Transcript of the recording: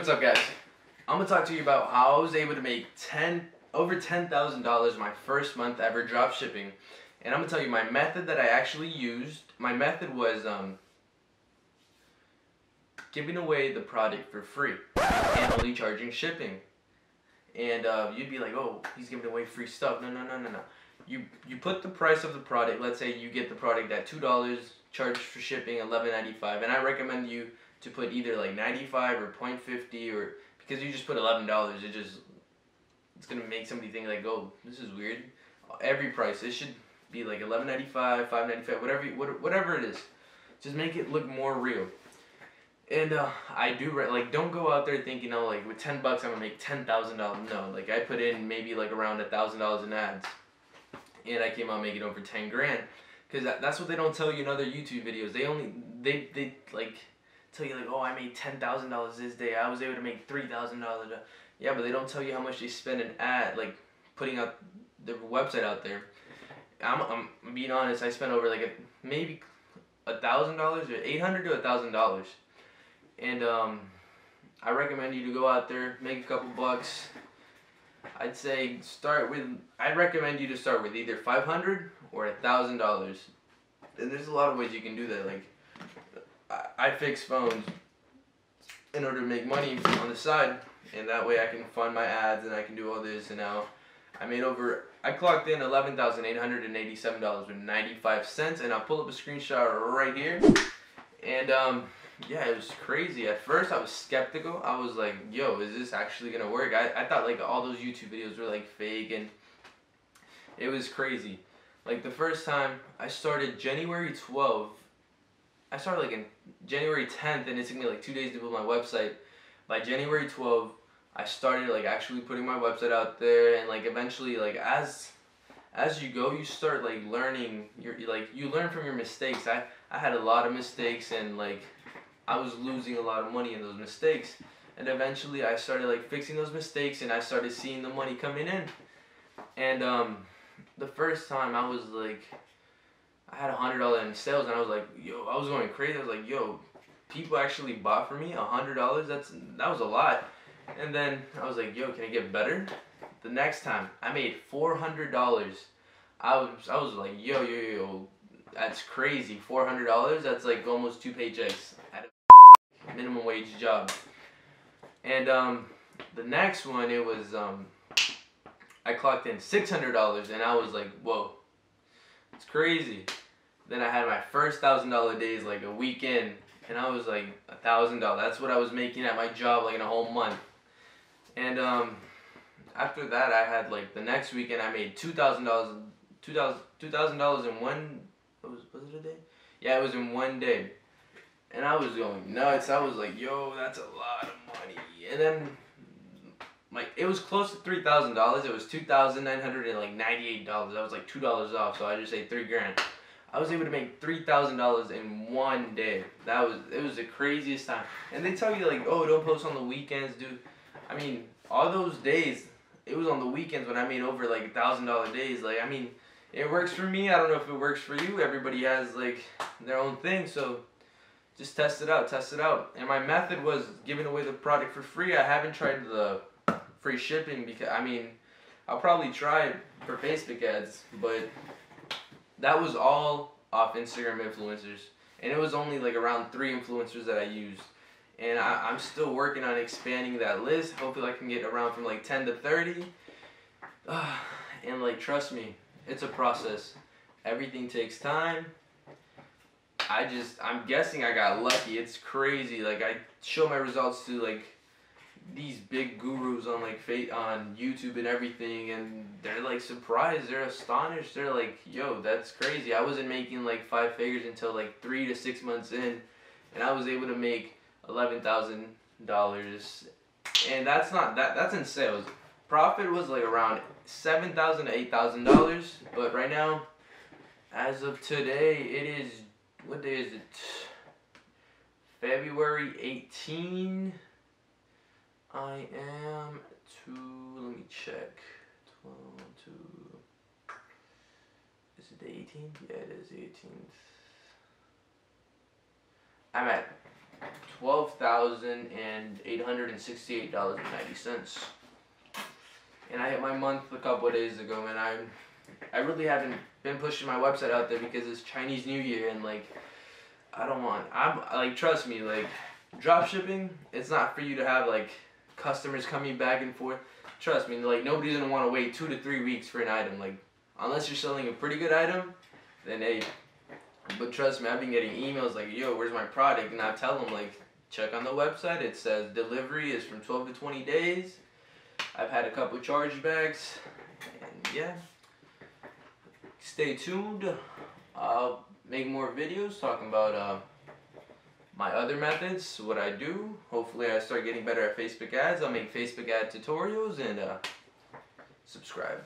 What's up, guys? I'm gonna talk to you about how I was able to make over $10,000 my first month ever drop shipping, and I'm gonna tell you my method that I actually used. My method was giving away the product for free and only charging shipping. And you'd be like, oh, he's giving away free stuff. No. You put the price of the product. Let's say you get the product at $2, charge for shipping $11.95, and I recommend you to put either like 95 or 0.50, or because you just put $11, it's gonna make somebody think like, oh, this is weird. Every price, it should be like $11.95, $5.95, whatever it is. Just make it look more real. And I do like, don't go out there thinking, oh, like with $10 I'm gonna make $10,000. No, like I put in maybe like around $1,000 in ads, and I came out making over 10 grand. Cause that's what they don't tell you in other YouTube videos. They like tell you like, oh, I made $10,000 this day. I was able to make $3,000. Yeah, but they don't tell you how much they spend in ad, like putting out their website out there. I'm being honest. I spent over like maybe $1,000 or $800 to $1,000. And I recommend you to go out there, make a couple bucks. I'd say I'd recommend you to start with either $500 or $1,000. And there's a lot of ways you can do that. Like I fix phones in order to make money on the side, and that way I can fund my ads and I can do all this. And now I clocked in $11,887.95, and I'll pull up a screenshot right here. And yeah, it was crazy. At first I was skeptical. I was like, yo, is this actually gonna work? I thought like all those YouTube videos were like fake, and it was crazy. Like the first time I started January 12th, I started like in January 10th, and it took me like 2 days to build my website. By January 12th, I started like actually putting my website out there, and like eventually, like as you go, you start like learning. You learn from your mistakes. I had a lot of mistakes, and like I was losing a lot of money in those mistakes. And eventually I started like fixing those mistakes, and I started seeing the money coming in. And the first time I was like, I had $100 in sales, and I was like, yo, I was going crazy. I was like, yo, people actually bought for me $100. That was a lot. And then I was like, yo, can I get better? The next time I made $400. I was like, yo, that's crazy. $400. That's like almost 2 paychecks at a minimum wage job. And the next one, it was I clocked in $600, and I was like, whoa, it's crazy. Then I had my first $1,000 days like a weekend, and I was like $1,000. That's what I was making at my job like in a whole month. And after that, I had like the next weekend I made $2,000 in one. Was it a day? Yeah, it was in one day. And I was going nuts. I was like, yo, that's a lot of money. And then like it was close to $3,000. It was $2,998. I was like $2 off, so I just say 3 grand. I was able to make $3,000 in one day. It was the craziest time. And they tell you like, oh, don't post on the weekends, dude. I mean, all those days, it was on the weekends when I made over like $1,000 days. Like, I mean, it works for me. I don't know if it works for you. Everybody has like their own thing, so just test it out. And my method was giving away the product for free. I haven't tried the free shipping because, I mean, I'll probably try it for Facebook ads, but that was all off Instagram influencers, and it was only like around 3 influencers that I used. And I'm still working on expanding that list. Hopefully I can get around from like 10 to 30. And like, trust me, it's a process. Everything takes time. I'm guessing I got lucky. It's crazy. Like I show my results to like these big gurus on like on YouTube and everything, and they're like surprised. They're astonished. They're like, yo, that's crazy. I wasn't making like 5 figures until like 3 to 6 months in, and I was able to make $11,000, and that's in sales. Profit was like around $7,000 to $8,000, but right now, as of today, it is, what day is it? February 18. I am let me check. 12, 2. Is it the 18th? Yeah, it is the 18th. I'm at $12,868.90. And I hit my month a couple of days ago, and I really haven't been pushing my website out there because it's Chinese New Year, and like I'm like, trust me, like dropshipping, it's not for you to have like customers coming back and forth. Trust me, like nobody's gonna want to wait 2 to 3 weeks for an item, like unless you're selling a pretty good item, then hey. But trust me, I've been getting emails like, yo, where's my product? And I tell them like, check on the website, it says delivery is from 12 to 20 days. I've had a couple chargebacks, and yeah, stay tuned. I'll make more videos talking about my other methods, what I do. Hopefully I start getting better at Facebook ads. I'll make Facebook ad tutorials, and subscribe.